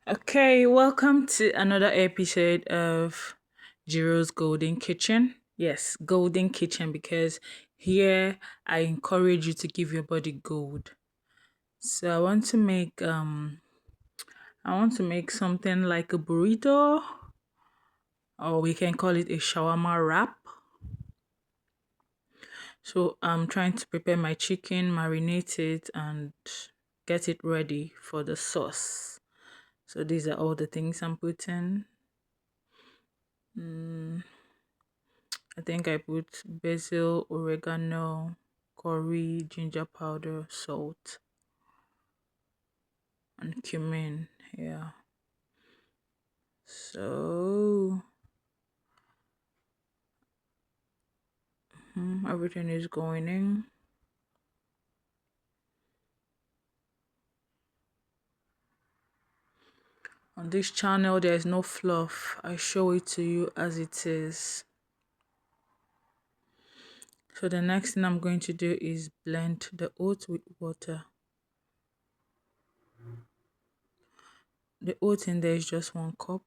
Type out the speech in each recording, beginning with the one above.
Okay, welcome to another episode of Jiro's Golden Kitchen. Yes, Golden Kitchen because here I encourage you to give your body gold. So I want to make something like a burrito, or we can call it a shawarma wrap. So I'm trying to prepare my chicken, marinate it, and get it ready for the sauce. So these are all the things I'm putting. I think I put basil, oregano, curry, ginger powder, salt, and cumin. Yeah. So everything is going in. On this channel, there is no fluff. I show it to you as it is. So the next thing I'm going to do is blend the oats with water. The oats in there is just 1 cup.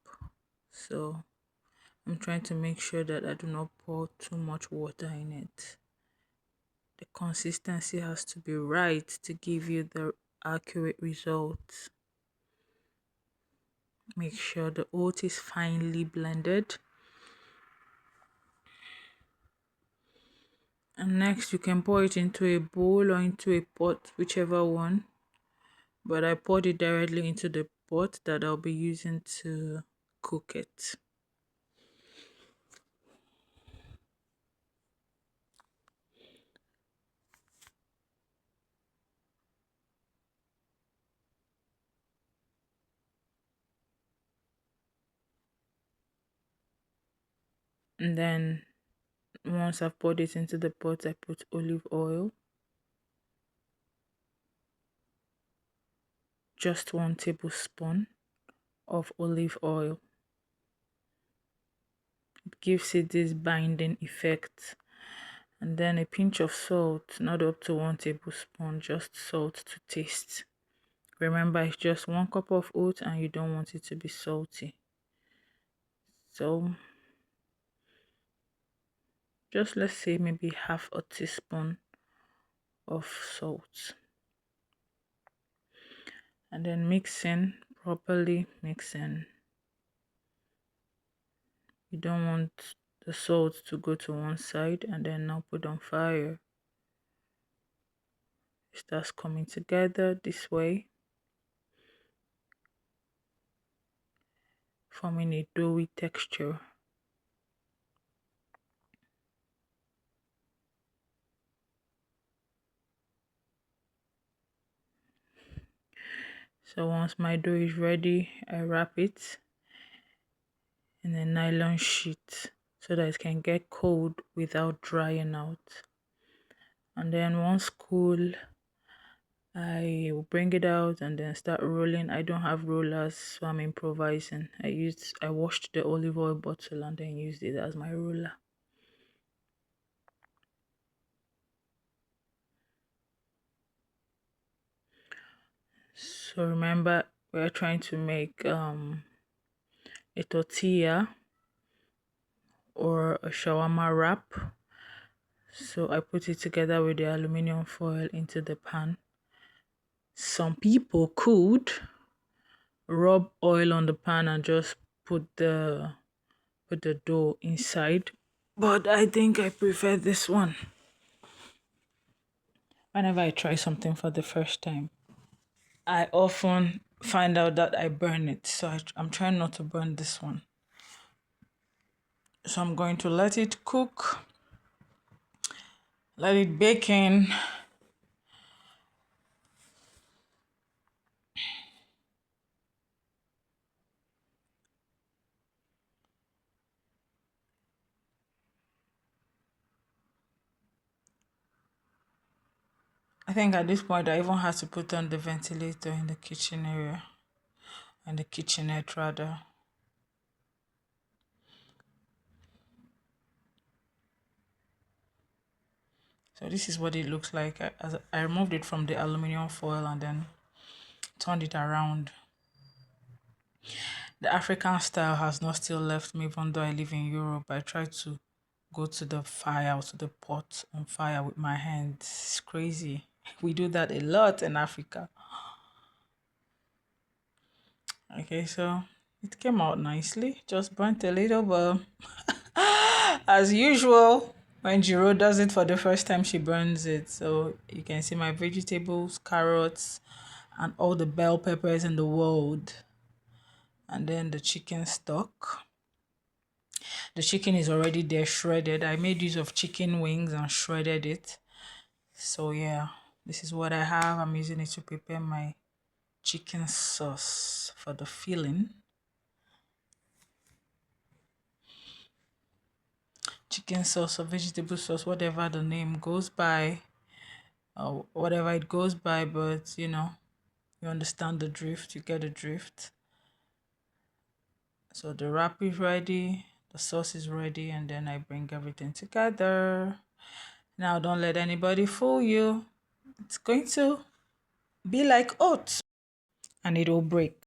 So I'm trying to make sure that I do not pour too much water in it. The consistency has to be right to give you the accurate results. Make sure the oat is finely blended. And next you can pour it into a bowl or into a pot, whichever one. But I poured it directly into the pot that I'll be using to cook it. And then once I've poured it into the pot, I put olive oil. Just 1 tablespoon of olive oil. It gives it this binding effect. And then a pinch of salt, not up to 1 tablespoon, just salt to taste. Remember, it's just 1 cup of oats and you don't want it to be salty. So just let's say maybe half a teaspoon of salt. And then properly mixing. You don't want the salt to go to one side and then now put on fire. It starts coming together this way, forming a doughy texture. So once my dough is ready, I wrap it in a nylon sheet so that it can get cold without drying out. And then once cool, I will bring it out and then start rolling. I don't have rollers, so I'm improvising. I washed the olive oil bottle and then used it as my roller. So remember, we're trying to make a tortilla or a shawarma wrap. So I put it together with the aluminum foil into the pan. Some people could rub oil on the pan and just put the dough inside, but I think I prefer this one. Whenever I try something for the first time, I often find out that I burn it, so I'm trying not to burn this one. So I'm going to let it cook, let it bake in. I think at this point I even had to put on the ventilator in the kitchen area, and the kitchenette rather. So this is what it looks like. As I removed it from the aluminum foil and then turned it around. The African style has not still left me, even though I live in Europe. I try to go to the fire, to the pot on fire with my hands. It's crazy. We do that a lot in Africa. Okay, so it came out nicely. Just burnt a little, but as usual, when Jiro does it for the first time, she burns it. So you can see my vegetables, carrots, and all the bell peppers in the world. And then the chicken stock. The chicken is already there shredded. I made use of chicken wings and shredded it. So yeah, this is what I have. I'm using it to prepare my chicken sauce for the filling. Chicken sauce or vegetable sauce, whatever the name goes by, or whatever it goes by, but you understand the drift, you get the drift. So the wrap is ready, the sauce is ready, and then I bring everything together. Now don't let anybody fool you. It's going to be like oats and it will break.